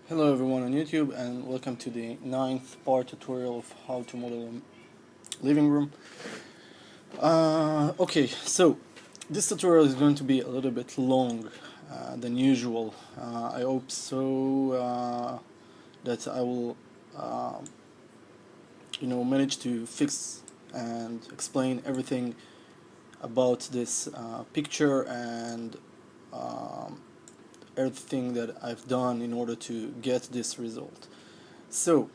Hello everyone on YouTube and welcome to the ninth part tutorial of how to model a living room. Okay, so this tutorial is going to be a little bit long than usual. I hope so that I will manage to fix and explain everything about this picture and um, everything that I've done in order to get this result. So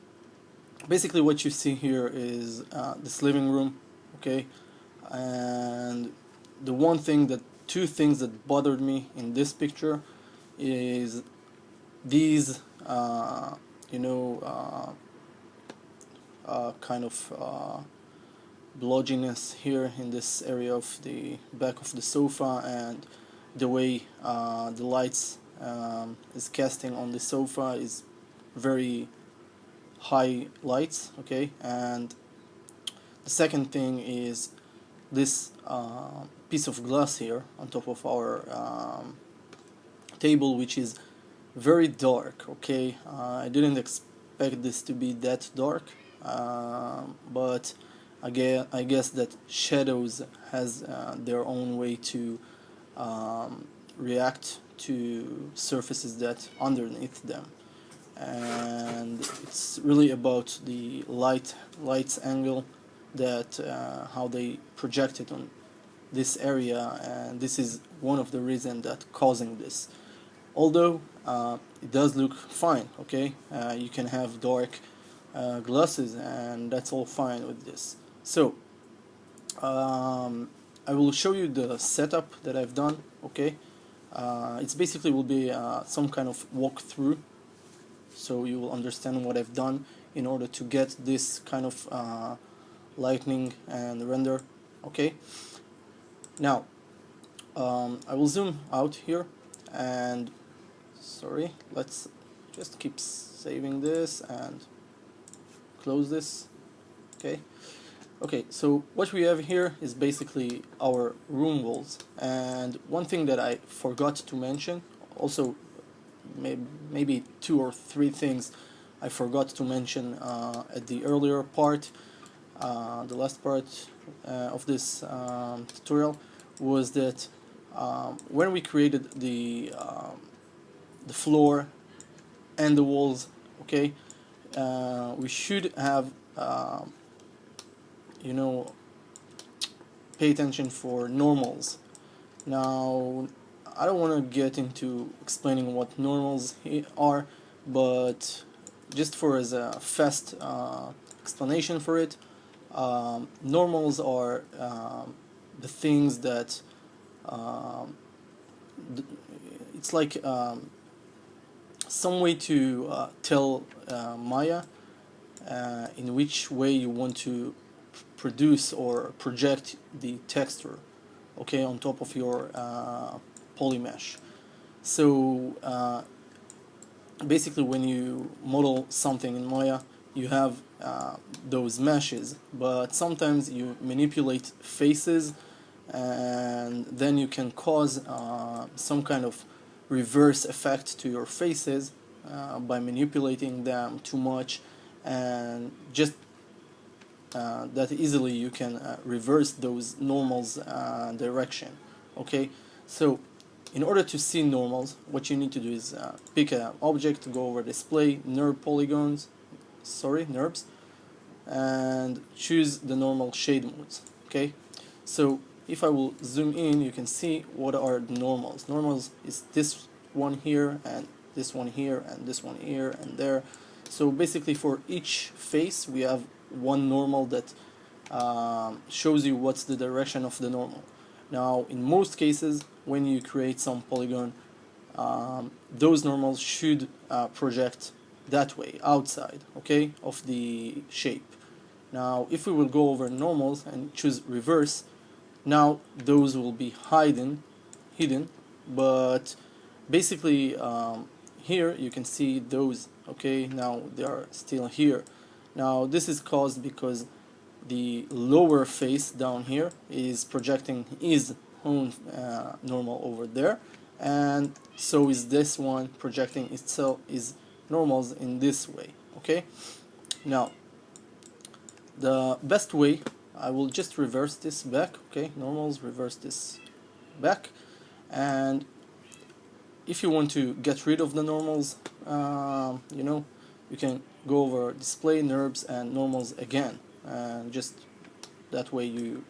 basically what you see here is this living room, okay, and two things that bothered me in this picture is these you know kind of blotchiness here in this area of the back of the sofa, and the way the lights is casting on the sofa is very high lights, okay. And the second thing is this piece of glass here on top of our table, which is very dark, okay. I didn't expect this to be that dark, but I guess that shadows has their own way to react to surfaces that underneath them, and it's really about the light's angle, that how they project it on this area, and this is one of the reasons that causing this. Although it does look fine, okay, you can have dark glasses and that's all fine with this. So I will show you the setup that I've done, okay. It's basically will be some kind of walkthrough, so you will understand what I've done in order to get this kind of lightning and render, okay. Now I will zoom out here, and sorry, let's just keep saving this and close this, okay. Okay, so what we have here is basically our room walls, and one thing that I forgot to mention, also maybe two or three things I forgot to mention at the earlier part, the last part of this tutorial, was that when we created the floor and the walls, okay, we should have pay attention for normals. Now I don't want to get into explaining what normals are, but just for as a fast explanation for it, normals are the things that it's like some way to tell Maya in which way you want to produce or project the texture, okay, on top of your polymesh. So basically when you model something in Maya, you have those meshes, but sometimes you manipulate faces, and then you can cause some kind of reverse effect to your faces by manipulating them too much, and just that easily you can reverse those normals direction, okay. So in order to see normals, what you need to do is pick an object, go over display, NURBS, and choose the normal shade modes, okay. So if I will zoom in, you can see what are the normals. Normals is this one here, and this one here, and this one here, and there. So basically for each face we have one normal that shows you what's the direction of the normal. Now in most cases when you create some polygon, those normals should project that way, outside, okay, of the shape. Now if we will go over normals and choose reverse, now those will be hidden, but basically here you can see those, okay, now they are still here. Now this is caused because the lower face down here is projecting his own normal over there, and so is this one projecting itself is normals in this way. Okay, now the best way, I will just reverse this back. Okay, normals, reverse this back, and if you want to get rid of the normals, you know, you can go over display, NURBS, and normals again, and just that way you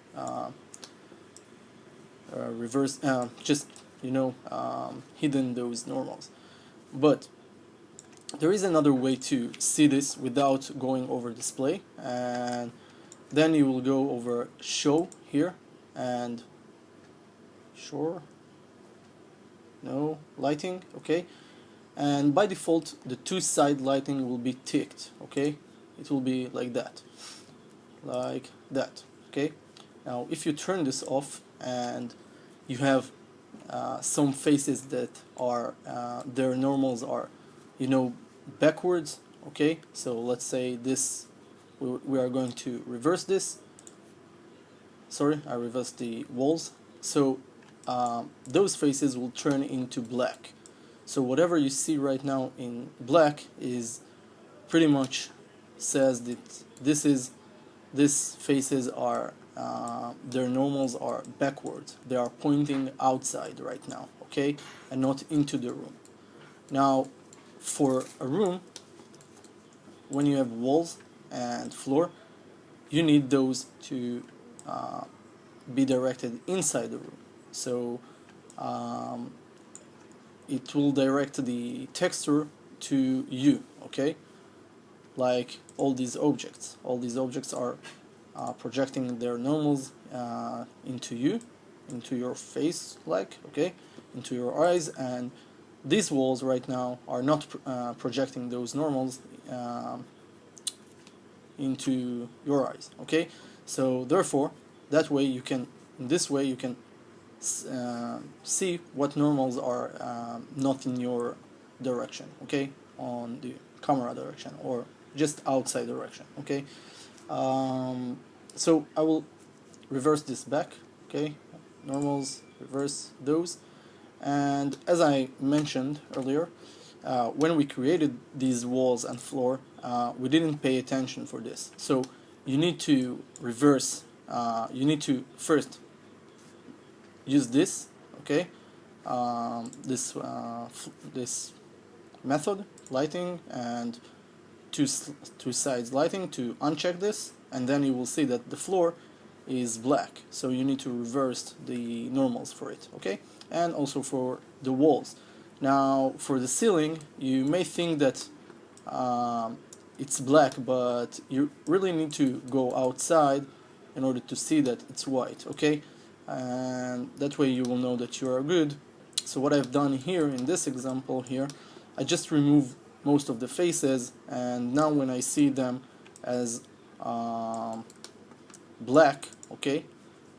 reverse, just, you know, hidden those normals. But there is another way to see this without going over display, and then you will go over show here, and no lighting. Okay, and by default the two side lighting will be ticked. Okay, it will be like that, okay. Now if you turn this off and you have some faces that are their normals are, you know, backwards. Okay, so let's say this, we are going to reverse this. Sorry, I reversed the walls. So those faces will turn into black. So whatever you see right now in black is pretty much says that these faces are their normals are backwards. They are pointing outside right now, okay, and not into the room. Now for a room, when you have walls and floor, you need those to be directed inside the room. So it will direct the texture to you, okay? Like all these objects are projecting their normals into you, into your face, like, okay, into your eyes, and these walls right now are not projecting those normals into your eyes, okay? So therefore, that way you can, in this way you can see what normals are not in your direction, okay, on the camera direction or just outside direction, okay. So I will reverse this back, okay, normals, reverse those, and as I mentioned earlier, when we created these walls and floor, we didn't pay attention for this. So you need to reverse, you need to first use this, okay, this method, lighting, and two sides lighting to uncheck this, and then you will see that the floor is black. So you need to reverse the normals for it, okay, and also for the walls. Now for the ceiling, you may think that it's black, but you really need to go outside in order to see that it's white, okay, and that way you will know that you are good. So what I've done here in this example here, I just remove most of the faces, and now when I see them as black, okay,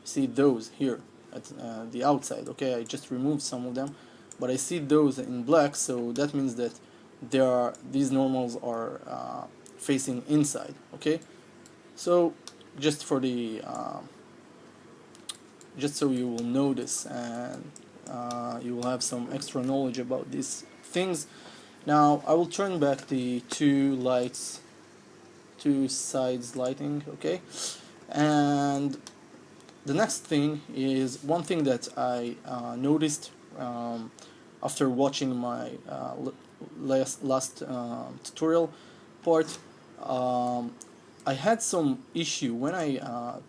see those here at the outside, okay, I just removed some of them, but I see those in black, so that means that these normals are facing inside, okay. So just for the just so you will notice, and you will have some extra knowledge about these things. Now I will turn back the two sides lighting, okay, and the next thing is one thing that I noticed after watching my last tutorial part. I had some issue when I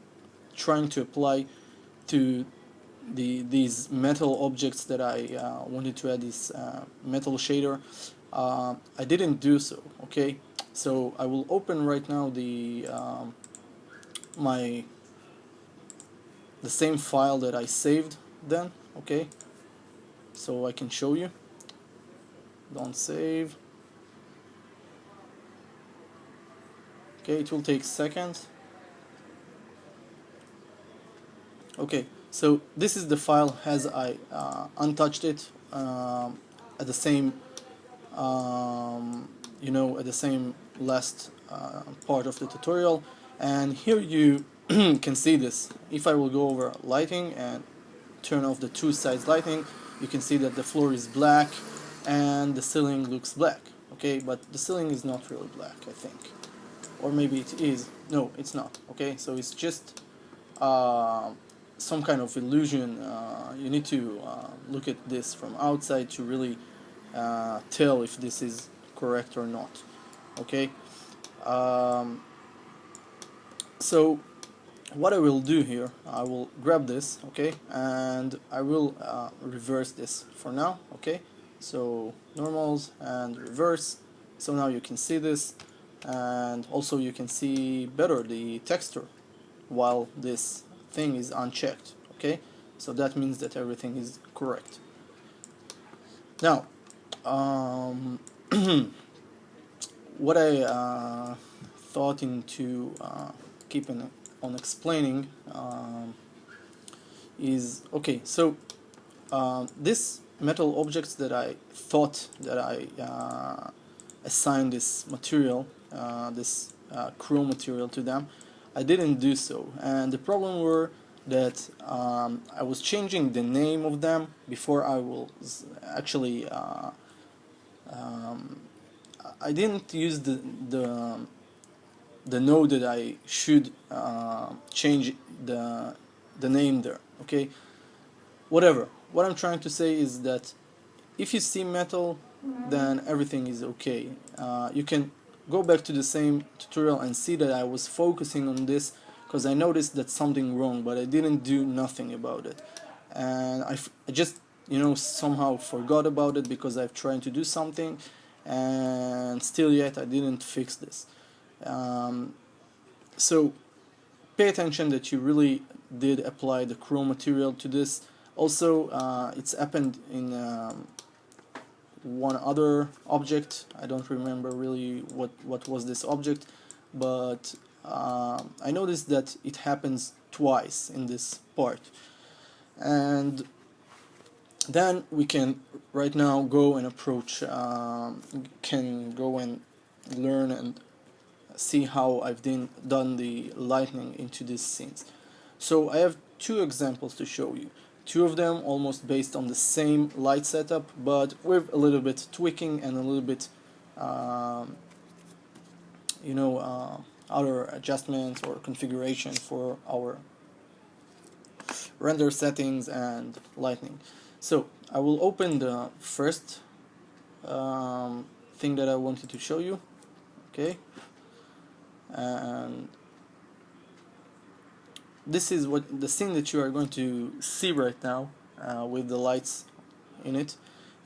trying to apply to these metal objects that I wanted to add this metal shader. I didn't do so, okay. So I will open right now the the same file that I saved then, okay, so I can show you. Don't save. Okay, it will take seconds. Okay, so this is the file as I untouched it at the same you know, at the same last part of the tutorial, and here you can see this. If I will go over lighting and turn off the two sides lighting, you can see that the floor is black and the ceiling looks black, okay, but the ceiling is not really black, I think, or maybe it is. No, it's not. Okay, so it's just some kind of illusion. You need to look at this from outside to really tell if this is correct or not. Okay, so what I will do here, I will grab this, okay, and I will reverse this for now, okay. So normals and reverse. So now you can see this, and also you can see better the texture while this thing is unchecked, okay. So that means that everything is correct. Now what I thought into keeping on explaining is, okay, so this metal objects that I thought that I assigned this material, this chrome material to them, I didn't do so, and the problem were that I was changing the name of them before I was actually I didn't use the node that I should change the name there, okay. Whatever, what I'm trying to say is that if you see metal, then everything is okay. You can go back to the same tutorial and see that I was focusing on this because I noticed that something wrong, but I didn't do nothing about it, and I just, you know, somehow forgot about it because I've tried to do something, and still yet I didn't fix this. So pay attention that you really did apply the chrome material to this. Also, it's happened in one other object. I don't remember really what was this object, but I noticed that it happens twice in this part. And then we can right now go and approach, can go and learn and see how I've done the lightning into these scenes. So I have two examples to show you. Two of them almost based on the same light setup, but with a little bit tweaking and a little bit, other adjustments or configuration for our render settings and lighting. So I will open the first thing that I wanted to show you, okay, and this is what the scene that you are going to see right now with the lights in it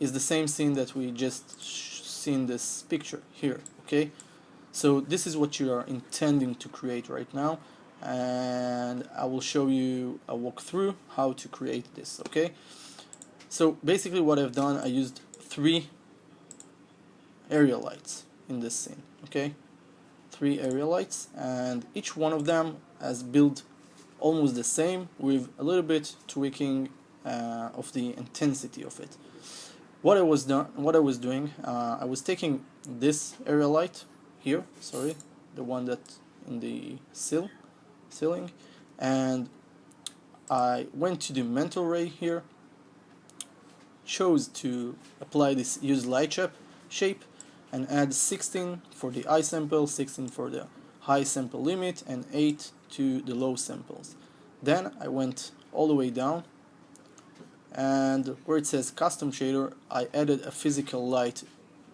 is the same scene that we just seen this picture here, okay. So this is what you are intending to create right now, and I will show you a walkthrough how to create this, okay. So basically what I've done, I used 3 area lights in this scene, okay, 3 area lights, and each one of them has built almost the same with a little bit tweaking of the intensity of it. What I was doing, I was taking this area light here, sorry, the one that in the ceiling, and I went to the mental ray here, chose to apply this use light shape and add 16 for the high sample, 16 for the high sample limit, and 8 to the low samples. Then I went all the way down, and where it says custom shader, I added a physical light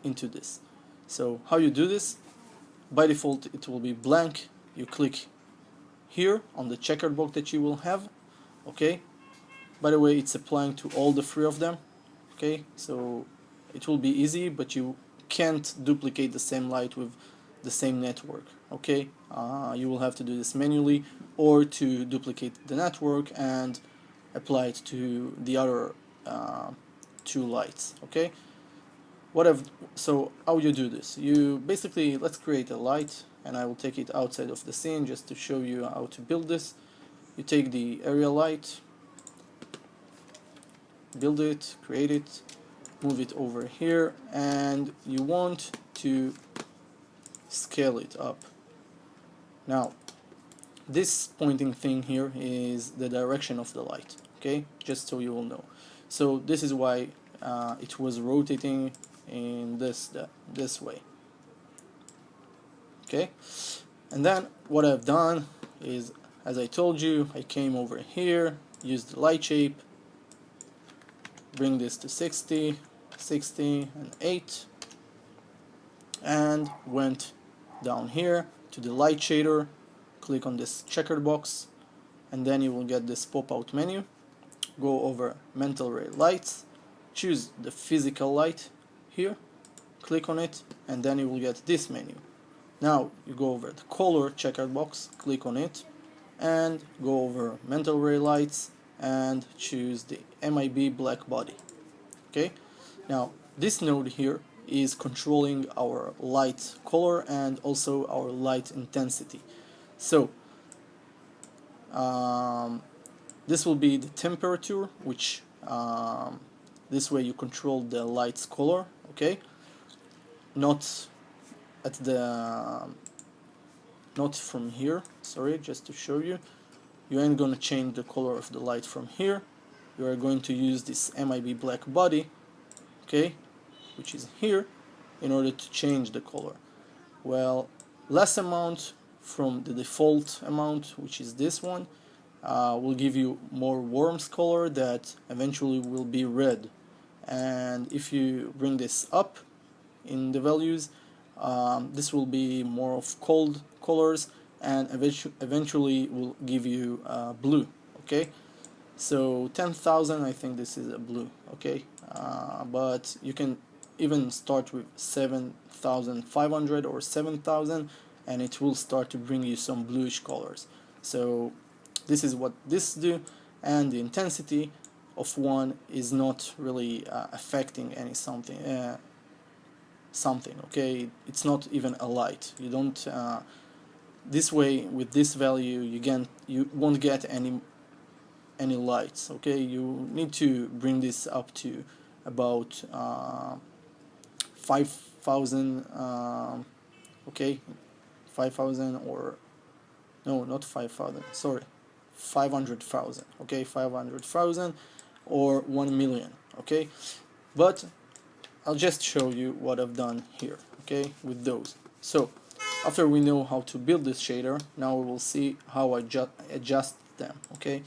into this. So how you do this? By default it will be blank. You click here on the checkered box that you will have, okay. By the way, it's applying to all the 3 of them, okay, so it will be easy, but you can't duplicate the same light with the same network, okay. You will have to do this manually or to duplicate the network and apply it to the other 2 lights, okay. So how you do this? You basically, let's create a light, and I will take it outside of the scene just to show you how to build this. You take the area light, build it, create it, move it over here, and you want to scale it up. Now this pointing thing here is the direction of the light, okay, just so you will know. So this is why it was rotating in this way. Okay, and then what I've done is, as I told you, I came over here, used the light shape, bring this to 60, 60 and 8, and went down here to the light shader, click on this checkered box, and then you will get this pop-out menu. Go over mental ray lights, choose the physical light here, click on it, and then you will get this menu. Now you go over the color checkered box, click on it, and go over mental ray lights and choose the MIB black body. Okay, now this node here is controlling our light color and also our light intensity. So this will be the temperature, which this way you control the light's color. Okay, not at the not from here, sorry, just to show you. You ain't gonna change the color of the light from here. You are going to use this MIB black body, okay, which is here, in order to change the color. Well, less amount from the default amount, which is this one, will give you more warmth color that eventually will be red. And if you bring this up in the values, this will be more of cold colors, and eventually will give you blue. Okay, so 10,000, I think this is a blue. Okay, but you can even start with 7,500 or 7,000, and it will start to bring you some bluish colors. So this is what this do, and the intensity of one is not really affecting any something. Okay, it's not even a light. You don't this way, with this value, you won't get any lights. Okay, you need to bring this up to about 5,000. Okay, 5,000, or no, not 5,000, sorry, 500,000. Okay, 500,000 or 1 million. Okay, but I'll just show you what I've done here, okay, with those. So after we know how to build this shader, now we will see how I adjust them. Okay,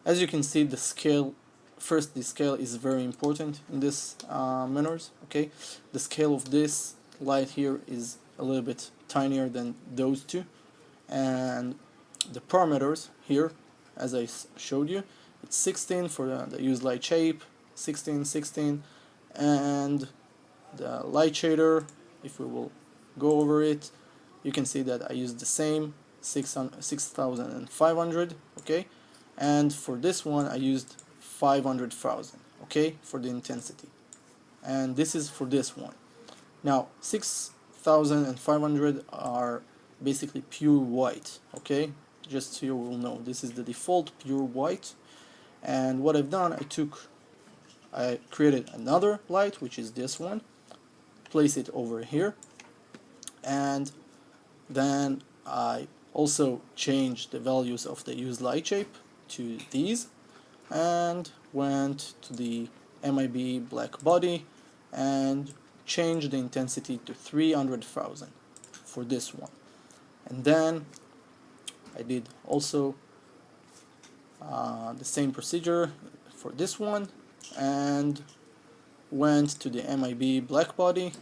as you can see, the scale, first, the scale is very important in this manners. Okay, the scale of this light here is a little bit tinier than those two, and the parameters here, as I showed you, it's 16 for the use light shape, 16, and the light shader, if we will go over it, you can see that I used the same 6,500. Okay, and for this one I used 500,000. Okay, for the intensity, and this is for this one. Now 6,500 are basically pure white. Okay, just so you will know, this is the default pure white. And what I've done, I created another light, which is this one, place it over here, and then I also changed the values of the use light shape to these, and went to the MIB black body and changed the intensity to 300,000 for this one. And then I did also the same procedure for this one, and went to the MIB black body,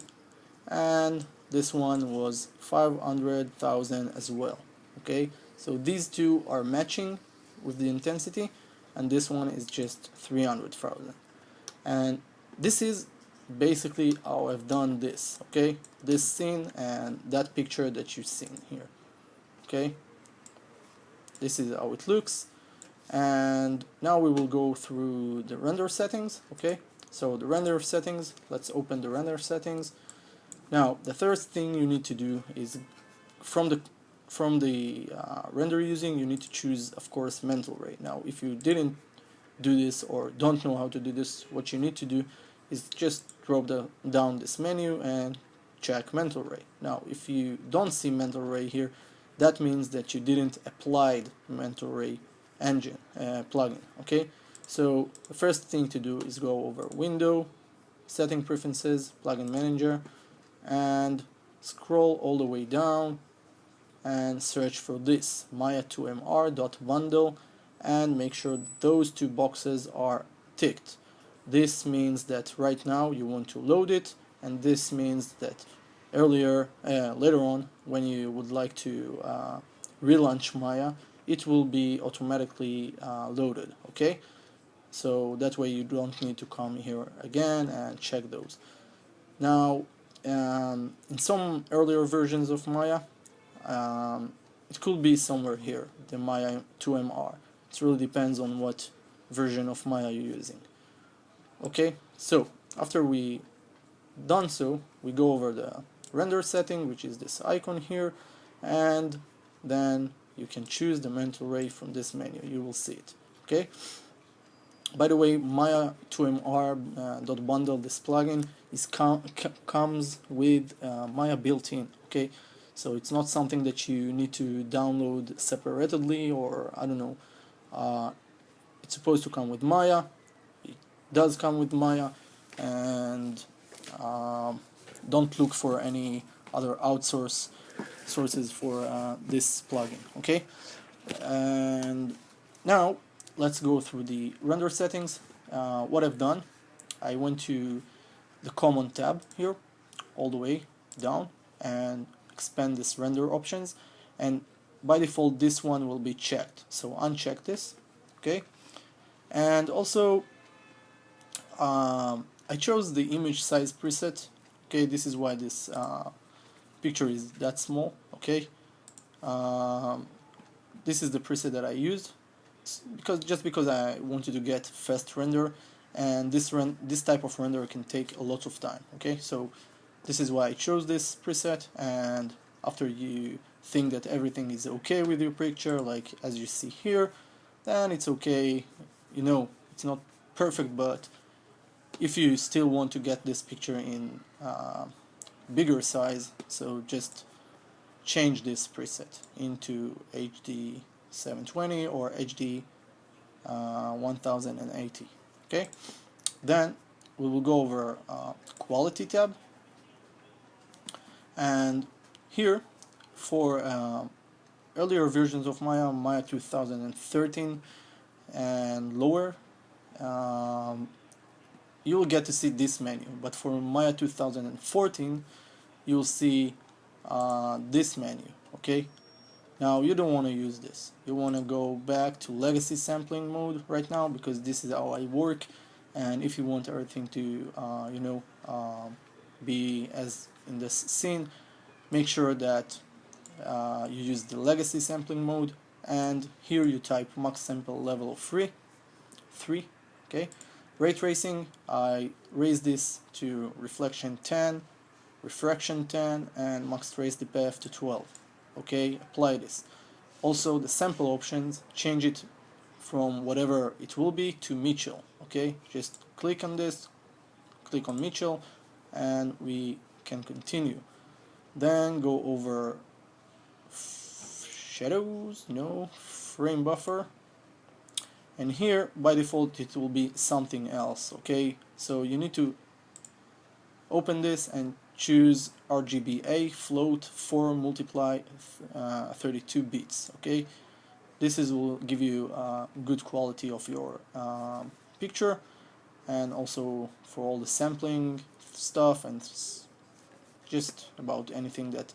and this one was 500,000 as well. Okay, so these two are matching with the intensity, and this one is just 300,000. And this is basically how I've done this. Okay, this scene and that picture that you've seen here. Okay, this is how it looks. And now we will go through the render settings. Okay, so the render settings, let's open the render settings. Now the first thing you need to do is from the render using, you need to choose, of course, mental ray. Now if you didn't do this or don't know how to do this, what you need to do is just drop down this menu and check mental ray. Now if you don't see mental ray here, that means that you didn't apply mental ray engine plugin. Okay, so the first thing to do is go over window, setting preferences, plugin manager, and scroll all the way down and search for this maya2mr.bundle, and make sure those two boxes are ticked. This means that right now you want to load it, and this means that later on, when you would like to relaunch Maya, it will be automatically loaded. Okay, so that way you don't need to come here again and check those. Now, in some earlier versions of Maya, it could be somewhere here, the Maya 2MR. It really depends on what version of Maya you're using. Okay, so after we done so, we go over the render setting, which is this icon here, and then you can choose the mental ray from this menu. You will see it. Okay. By the way, Maya2mr.bundle, this plugin, comes with Maya built-in. Okay, so it's not something that you need to download separately, or I don't know. It's supposed to come with Maya. It does come with Maya, and don't look for any other sources for this plugin. Okay, and now let's go through the render settings. What I've done, I went to the common tab here all the way down and expand this render options, and by default this one will be checked, so uncheck this. Okay, and also I chose the image size preset. Okay, this is why this picture is that small. Okay, this is the preset that I used because I wanted to get fast render, and this type of render can take a lot of time. Okay, so this is why I chose this preset, and after you think that everything is okay with your picture, like as you see here, then it's okay. You know, it's not perfect, but if you still want to get this picture in bigger size, so just change this preset into HD 720 or HD 1080. Okay, then we will go over quality tab, and here for earlier versions of Maya 2013 and lower, you will get to see this menu, but for Maya 2014 you'll see this menu. Okay, now you don't want to use this. You want to go back to legacy sampling mode right now, because this is how I work, and if you want everything to be as in this scene, make sure that you use the legacy sampling mode, and here you type max sample level of 3. Okay, ray tracing, I raised this to reflection 10, refraction 10, and max trace depth to 12. Okay, apply this. Also the sample options, change it from whatever it will be to Mitchell. Okay, just click on this, click on Mitchell, and we can continue. Then go over shadows, frame buffer, and here by default it will be something else. Okay, so you need to open this and choose RGBA float 4 multiply 32 bits. Okay, this will give you good quality of your picture, and also for all the sampling stuff and just about anything that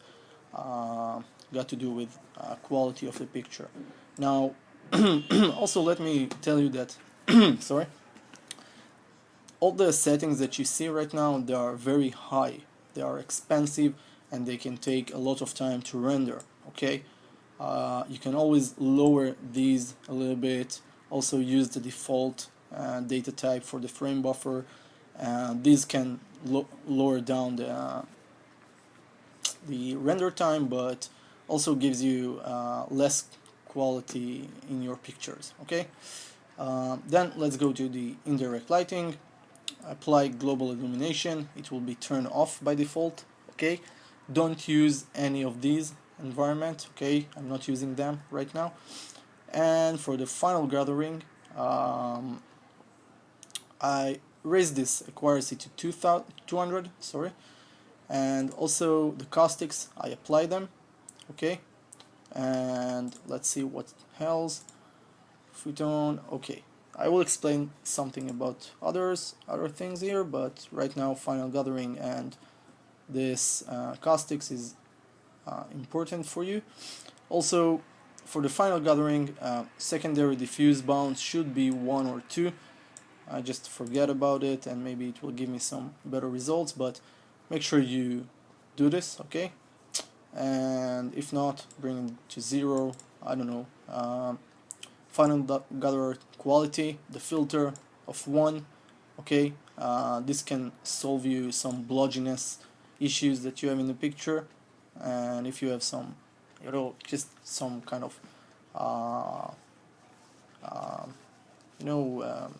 got to do with quality of the picture. Now also let me tell you that sorry, all the settings that you see right now, they are very high, they are expensive, and they can take a lot of time to render. Okay, you can always lower these a little bit. Also use the default data type for the frame buffer. These can lower down the render time, but also gives you less quality in your pictures. Okay, then let's go to the indirect lighting. Apply global illumination. It will be turned off by default. Okay, don't use any of these environment. Okay, I'm not using them right now. And for the final gathering, I raise this accuracy to 200, sorry, and also the caustics, I apply them, okay, and let's see what else. Futon, okay. I will explain something about other things here, but right now final gathering and this caustics is important for you. Also, for the final gathering, secondary diffuse bounds should be 1 or 2. I just forget about it, and maybe it will give me some better results, but make sure you do this, okay? And if not, bring it to 0, I don't know. Final gatherer quality, the filter of 1, okay? This can solve you some blotchiness issues that you have in the picture, and if you have some, you know, just some kind of you know,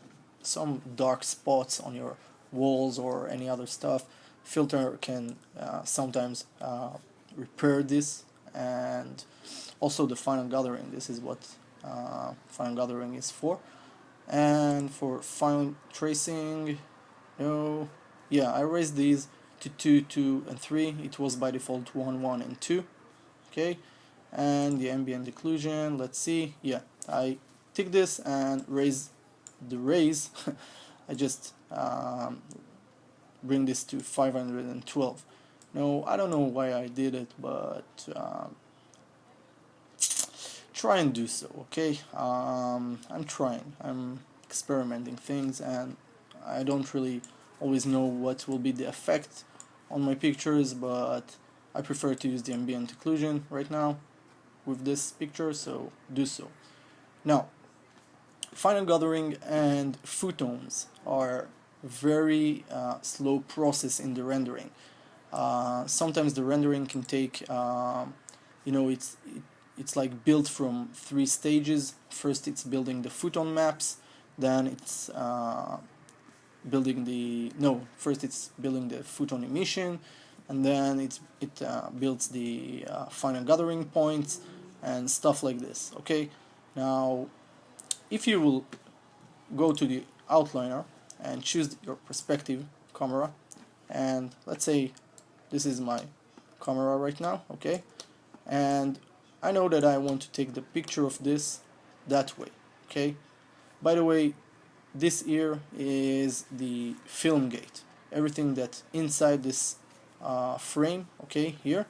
some dark spots on your walls or any other stuff, filter can sometimes repair this. And also the final gathering, this is what final gathering is for. And for final tracing, yeah, I raised these to 2, 2, and 3. It was by default 1, 1, and 2. Okay, and the ambient occlusion, let's see, yeah, I take this and raise the raise. I just bring this to 512. No, I don't know why I did it, but try and do so, okay? I'm trying, I'm experimenting things, and I don't really always know what will be the effect on my pictures, but I prefer to use the ambient occlusion right now with this picture, so do so. Now, final gathering and photons are very slow process in the rendering. Sometimes the rendering can take, it's like built from 3 stages. First it's building the photon maps, then it's first it's building the photon emission, and then it builds the final gathering points and stuff like this, okay? Now, if you will go to the outliner and choose your perspective camera, and let's say this is my camera right now, okay, and I know that I want to take the picture of this that way, okay. By the way, this here is the film gate, everything that inside this frame, okay, here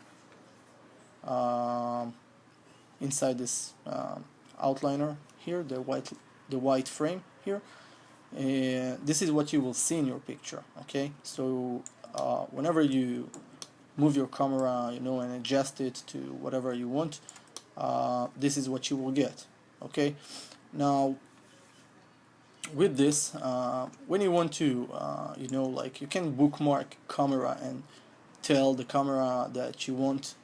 inside this outliner here, the white frame here, this is what you will see in your picture, okay. So whenever you move your camera, and adjust it to whatever you want, this is what you will get, okay. Now, with this, when you want to, like, you can bookmark camera and tell the camera that you want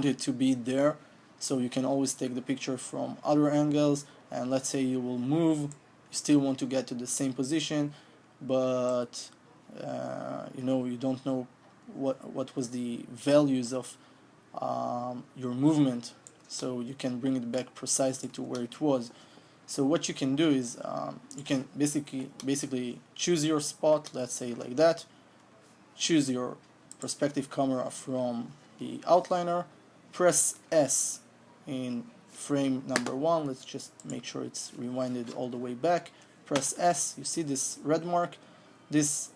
it to be there, so you can always take the picture from other angles, and let's say you will move, you still want to get to the same position, but you don't know what was the values of your movement, so you can bring it back precisely to where it was. So what you can do is you can basically choose your spot, let's say like that, choose your perspective camera from the outliner, press S in frame number 1, let's just make sure it's rewinded all the way back, press S, you see this red mark, this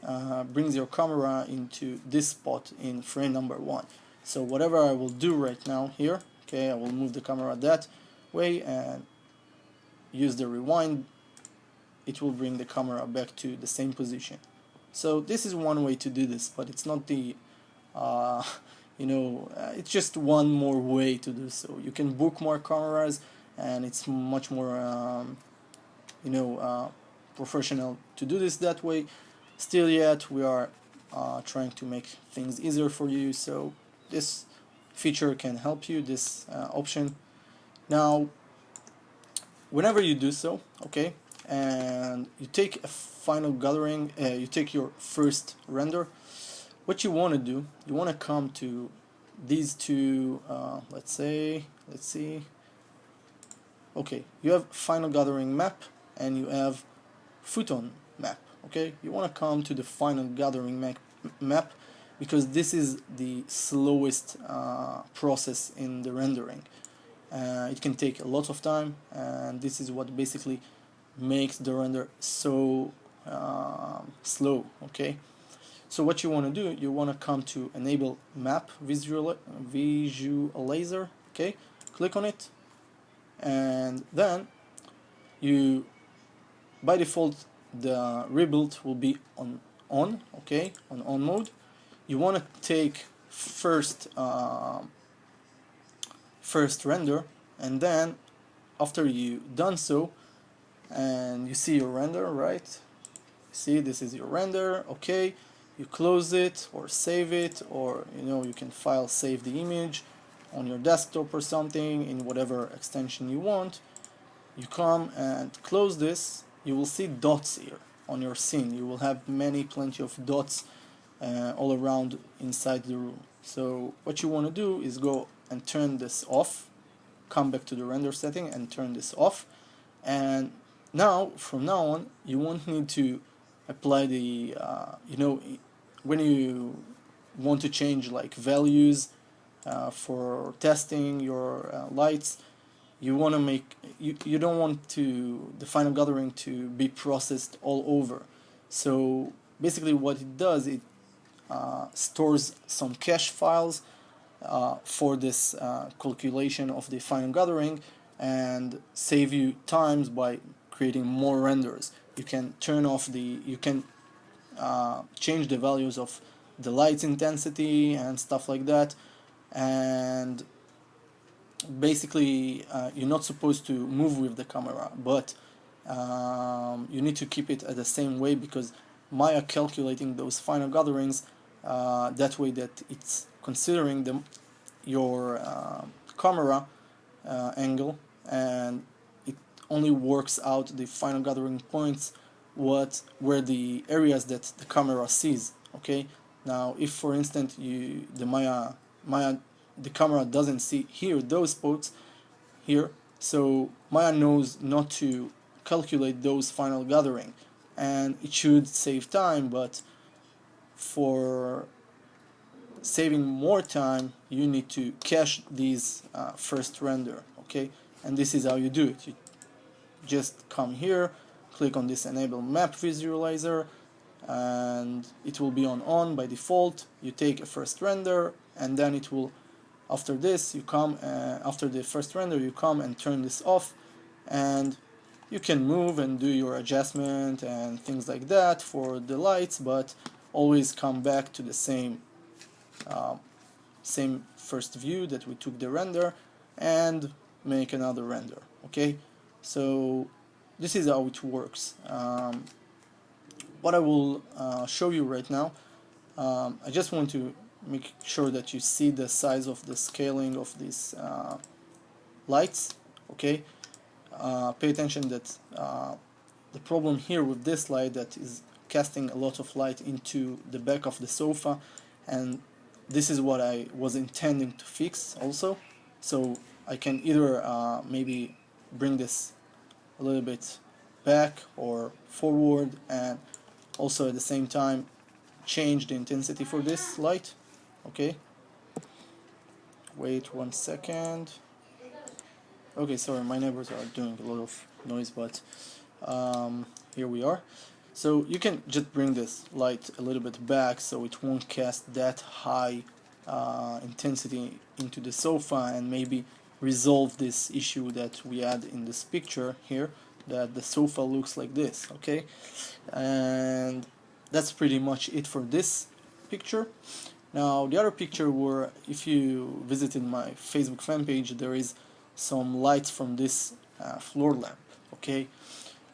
brings your camera into this spot in frame number 1. So whatever I will do right now here, okay, I will move the camera that way and use the rewind, it will bring the camera back to the same position. So this is one way to do this, but it's not the it's just one more way to do so. You can bookmark cameras, and it's much more professional to do this that way. Still yet, we are trying to make things easier for you, so this feature can help you, this option. Now, whenever you do so, okay, and you take a final gathering, you take your first render, what you want to do, you want to come to these two, let's see, okay, you have final gathering map and you have photon map, Okay, you want to come to the final gathering map because this is the slowest process in the rendering. It can take a lot of time, and this is what basically makes the render so slow. Okay, so what you want to do, you want to come to enable map visualizer. Okay, click on it, and then you, by default, the rebuild will be on okay, on mode. You want to take first render, and then after you done so, and you see your render, right? See, this is your render. Okay, you close it or save it, or you can file save the image on your desktop or something in whatever extension you want. You come and close this. You will see dots here on your scene. You will have plenty of dots all around inside the room. So what you want to do is go and turn this off, come back to the render setting and turn this off, and now from now on you won't need to apply the when you want to change like values for testing your lights, you want to make you don't want to the final gathering to be processed all over. So basically what it does, it stores some cache files for this calculation of the final gathering and save you times by creating more renders. You can turn off you can change the values of the light's intensity and stuff like that, and basically you're not supposed to move with the camera, but you need to keep it at the same way because Maya calculating those final gatherings that way that it's considering your camera angle, and it only works out the final gathering points where the areas that the camera sees. Okay, now if for instance the camera doesn't see here those spots here, so Maya knows not to calculate those final gathering, and it should save time, but for saving more time you need to cache these first render. Okay, and this is how you do it. You just come here, click on this enable map visualizer, and it will be on by default. You take a first render, and then it will, after this you come after the first render you come and turn this off, and you can move and do your adjustment and things like that for the lights, but always come back to the same first view that we took the render and make another render. Okay, so this is how it works. What I will show you right now, I just want to make sure that you see the size of the scaling of these lights. Okay, pay attention that the problem here with this light that is casting a lot of light into the back of the sofa, and this is what I was intending to fix also. So I can either maybe bring this a little bit back or forward, and also at the same time change the intensity for this light. Okay, wait 1 second. Okay, sorry, my neighbors are doing a lot of noise, but here we are. So you can just bring this light a little bit back so it won't cast that high intensity into the sofa, and maybe resolve this issue that we had in this picture here, that the sofa looks like this. Okay, and that's pretty much it for this picture. Now the other picture, where if you visited my Facebook fan page, there is some lights from this floor lamp. Okay,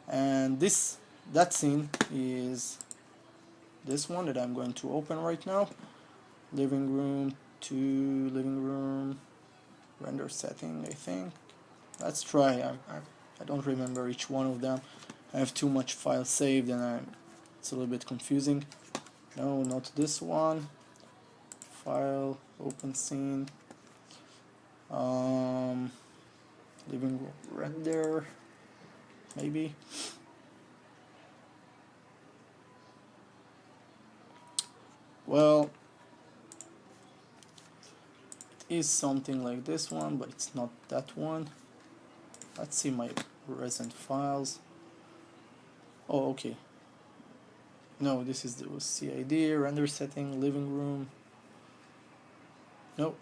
and that scene is this one that I'm going to open right now. Living room to living room, render setting, I think. Let's try. I don't remember each one of them. I have too much files saved, and it's a little bit confusing. No, not this one. File, open scene, living room render, maybe. Well, it is something like this one, but it's not that one. Let's see my recent files. Oh, okay. No, this is the CID, render setting, living room. Nope,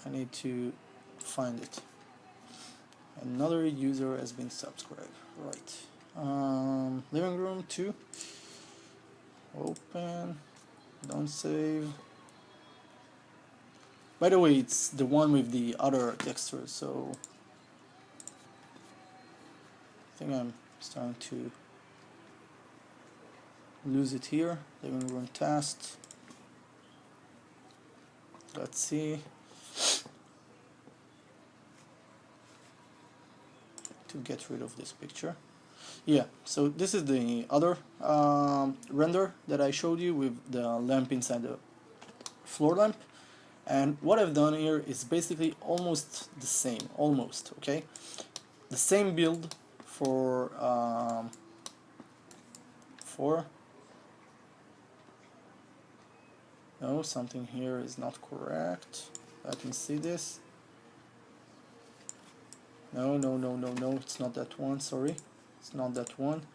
I need to find it. Another user has been subscribed. Right. Living room 2. Open. Don't save. By the way, it's the one with the other texture, so I think I'm starting to lose it here. Living room test. Let's see. To get rid of this picture. Yeah, so this is the other render that I showed you with the lamp inside the floor lamp. And what I've done here is basically almost the same, okay? The same build for no, something here is not correct. Let me see this. No, it's not that one, sorry. It's not that one.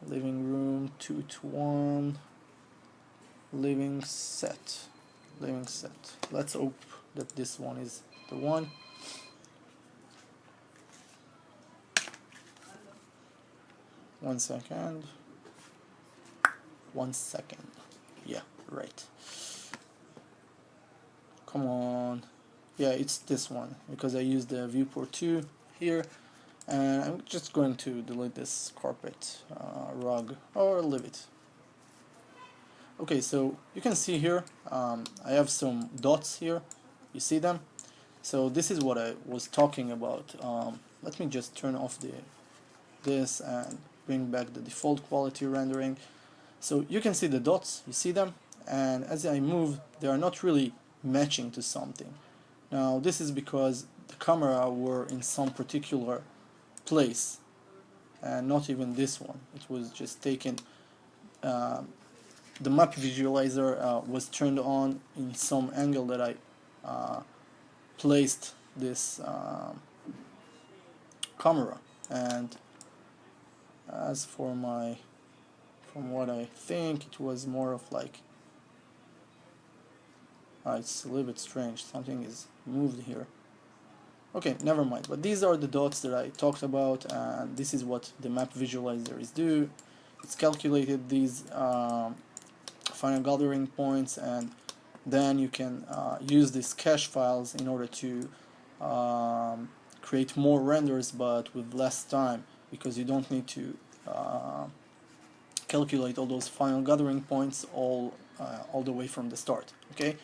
Living room 2 to 1. Living set. Let's hope that this one is the one. One second. Yeah, right. Come on. Yeah, it's this one, because I used the viewport 2 here, and I'm just going to delete this carpet rug, or leave it. Okay, so you can see here, I have some dots here, you see them? So this is what I was talking about. Let me just turn off this and bring back the default quality rendering. So you can see the dots, you see them, and as I move, they are not really matching to something. Now this is because the camera were in some particular place, and not even this one. It was just taken, the map visualizer was turned on in some angle that I placed this camera. And as for from what I think, it was more of like, it's a little bit strange, something is moved here. Okay, never mind, but these are the dots that I talked about, and this is what the map visualizer is do. It's calculated these final gathering points, and then you can use these cache files in order to create more renders, but with less time, because you don't need to calculate all those final gathering points all the way from the start. Okay,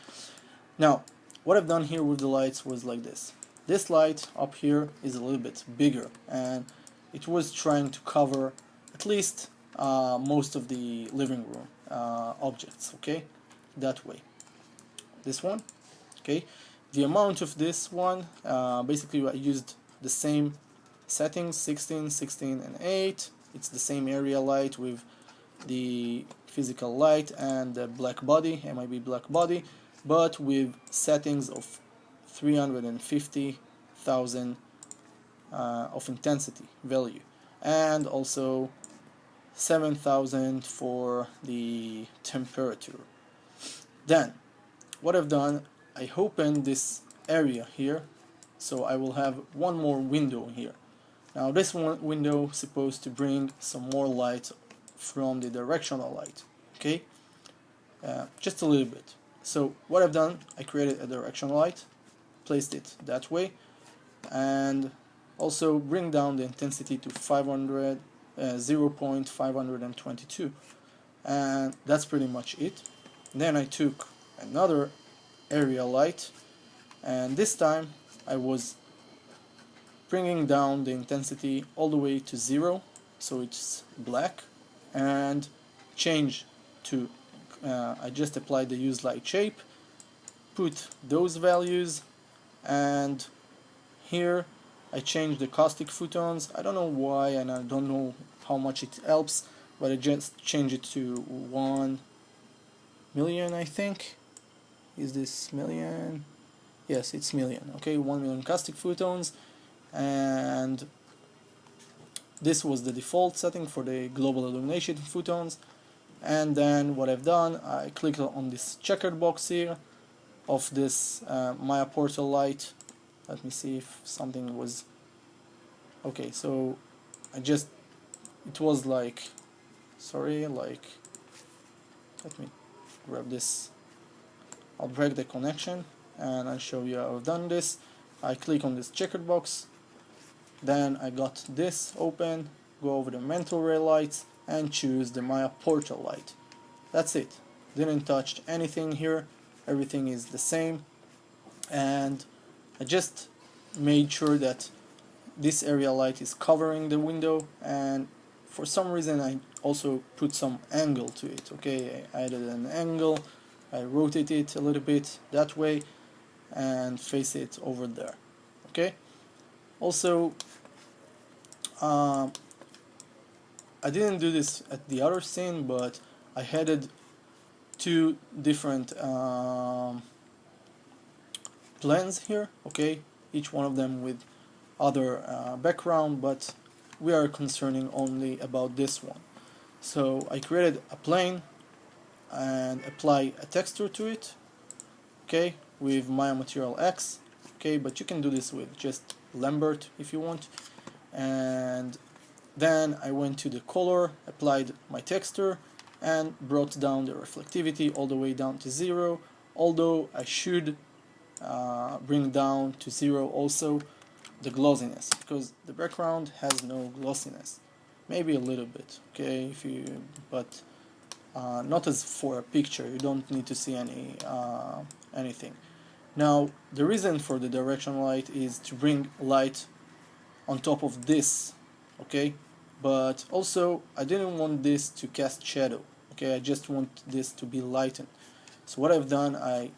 now what I've done here with the lights was like this. This light up here is a little bit bigger, and it was trying to cover at least most of the living room objects, okay, that way. This one, okay, the amount of this one, basically I used the same settings, 16, 16, and 8. It's the same area light with the physical light and the black body, MIB black body, but with settings of 350,000 of intensity value, and also 7,000 for the temperature. Then what I've done, I opened this area here, so I will have one more window here. Now this one window is supposed to bring some more light from the directional light, okay, just a little bit. So what I've done, I created a directional light, placed it that way, and also bring down the intensity to 0.522, and that's pretty much it. Then I took another area light, and this time I was bringing down the intensity all the way to 0, so it's black, and change to I just applied the use light shape, put those values, and here I changed the caustic photons. I don't know why, and I don't know how much it helps, but I just change it to 1 million, I think. Is this million? Yes, it's million. Okay, 1 million caustic photons, and this was the default setting for the global illumination photons. And then what I've done, I clicked on this checkered box here of this Maya portal light. Let me see if something was okay. So it was like, sorry, like, let me grab this. I'll break the connection and I'll show you how I've done this. I click on this checkered box, then I got this open, go over the mental ray lights and choose the Maya portal light. That's it. Didn't touch anything here, everything is the same, and I just made sure that this area light is covering the window, and for some reason I also put some angle to it. Okay, I added an angle, I rotate it a little bit that way and face it over there. Okay, also I didn't do this at the other scene, but I added two different plans here, okay, each one of them with other background, but we are concerning only about this one. So I created a plane and apply a texture to it, okay, with Maya Material X, okay, but you can do this with just Lambert if you want. And then I went to the color, applied my texture, and brought down the reflectivity all the way down to 0, although I should bring down to 0 also the glossiness, because the background has no glossiness. Maybe a little bit, okay, but not as for a picture. You don't need to see anything. Now, the reason for the direction light is to bring light on top of this, okay, but also I didn't want this to cast shadow, okay, I just want this to be lightened. So what I've done, I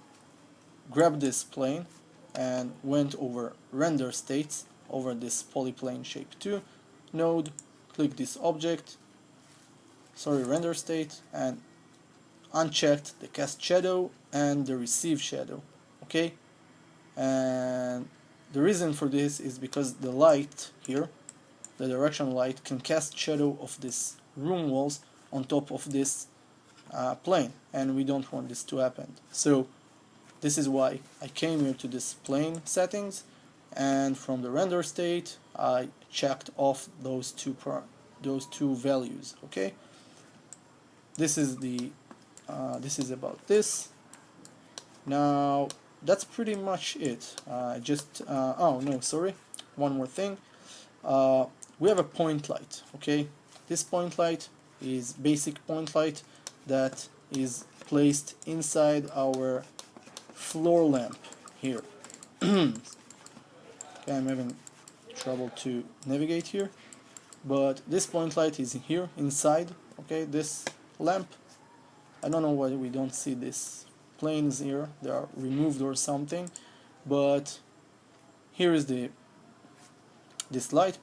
grabbed this plane and went over render states over this polyplane shape 2 node, click this object, render state, and unchecked the cast shadow and the receive shadow, okay. And the reason for this is because the light here, the direction light, can cast shadow of this room walls on top of this plane, and we don't want this to happen. So this is why I came here to this plane settings, and from the render state I checked off those two values. Okay, this is about this. Now that's pretty much it. Oh no, sorry, one more thing. We have a point light. Okay, this point light is basic point light that is placed inside our floor lamp here. Okay, I'm having trouble to navigate here, but this point light is here inside, okay, this lamp. I don't know why we don't see these planes here, they are removed or something, but here is this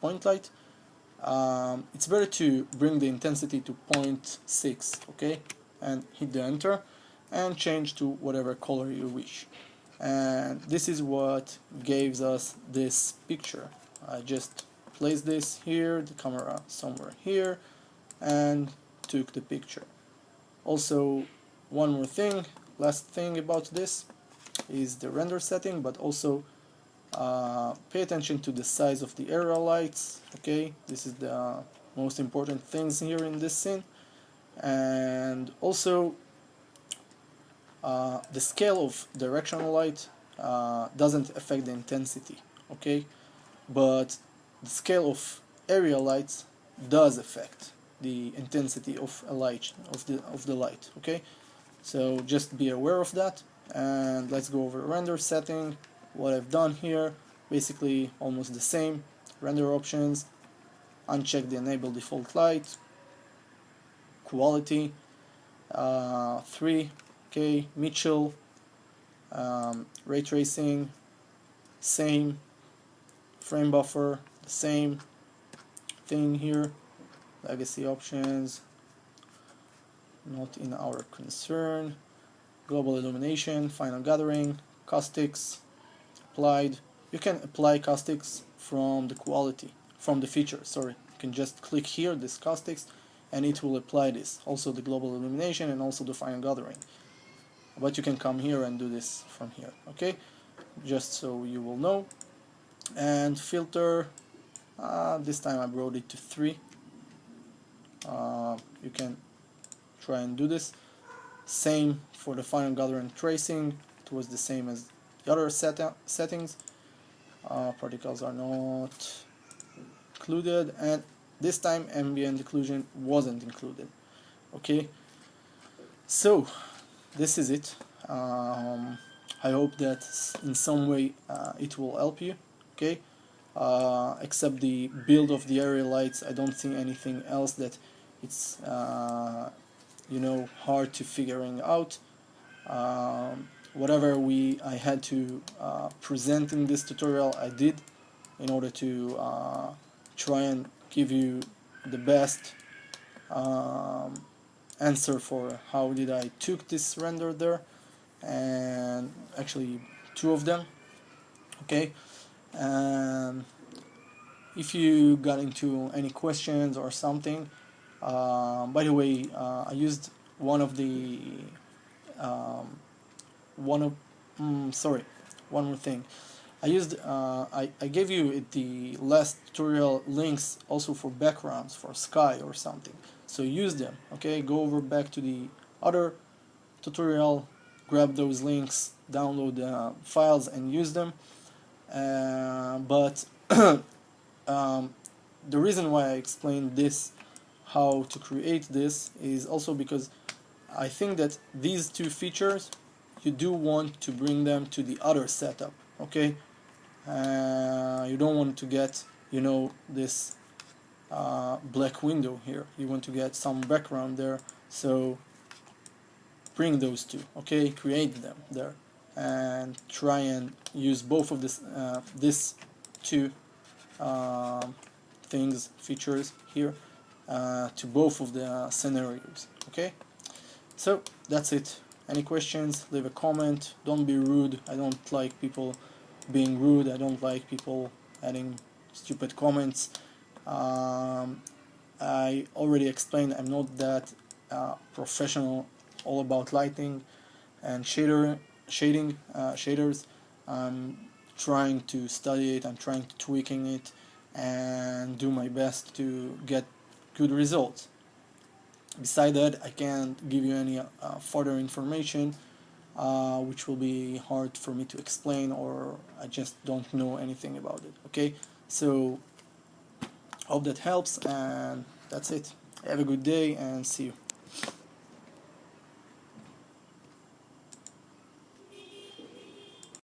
point light. It's better to bring the intensity to 0.6, okay, and hit the enter and change to whatever color you wish. And this is what gives us this picture. I just placed this here, the camera somewhere here, and took the picture. Also, one more thing, last thing about this is the render setting, but also pay attention to the size of the area lights. Okay, this is the most important things here in this scene. And also the scale of directional light doesn't affect the intensity, okay, but the scale of area lights does affect the intensity of a light, of the light. Okay, so just be aware of that. And let's go over render setting. What I've done here, basically almost the same. Render options, uncheck the enable default light, quality 3, okay, Mitchell, ray tracing, same, frame buffer, the same thing here, legacy options, not in our concern. global illumination, final gathering, caustics, applied. You can apply caustics from the quality, from the feature, sorry. You can just click here, this caustics, and it will apply this. Also the global illumination and also the final gathering. But you can come here and do this from here, okay? Just so you will know. And filter, this time I brought it to 3. You can try and do this. Same for the final gathering tracing. It was the same as the other settings. Particles are not included, and this time ambient occlusion wasn't included. Okay, so this is it. I hope that in some way it will help you. Okay, except the build of the area lights, I don't see anything else that it's hard to figuring out. Whatever I had to present in this tutorial, I did in order to try and give you the best answer for how did I took this render there, and actually 2 of them. Okay, and if you got into any questions or something, by the way, I used one of the one more thing. I gave you the last tutorial links also for backgrounds for sky or something, so use them. Okay, go over back to the other tutorial, grab those links, download the files and use them. But the reason why I explained this, how to create this, is also because I think that these 2 features you do want to bring them to the other setup. Okay, you don't want to get this black window here. You want to get some background there, so bring those 2. Okay, create them there and try and use both of this 2 features here to both of the scenarios. Okay, so that's it. Any questions, leave a comment. Don't be rude. I don't like people being rude. I don't like people adding stupid comments. I already explained I'm not that professional all about lighting and shaders. I'm trying to study it, I'm trying to tweaking it and do my best to get good results. Besides that, I can't give you any further information, which will be hard for me to explain, or I just don't know anything about it. Okay, so hope that helps, and that's it. Have a good day and see you.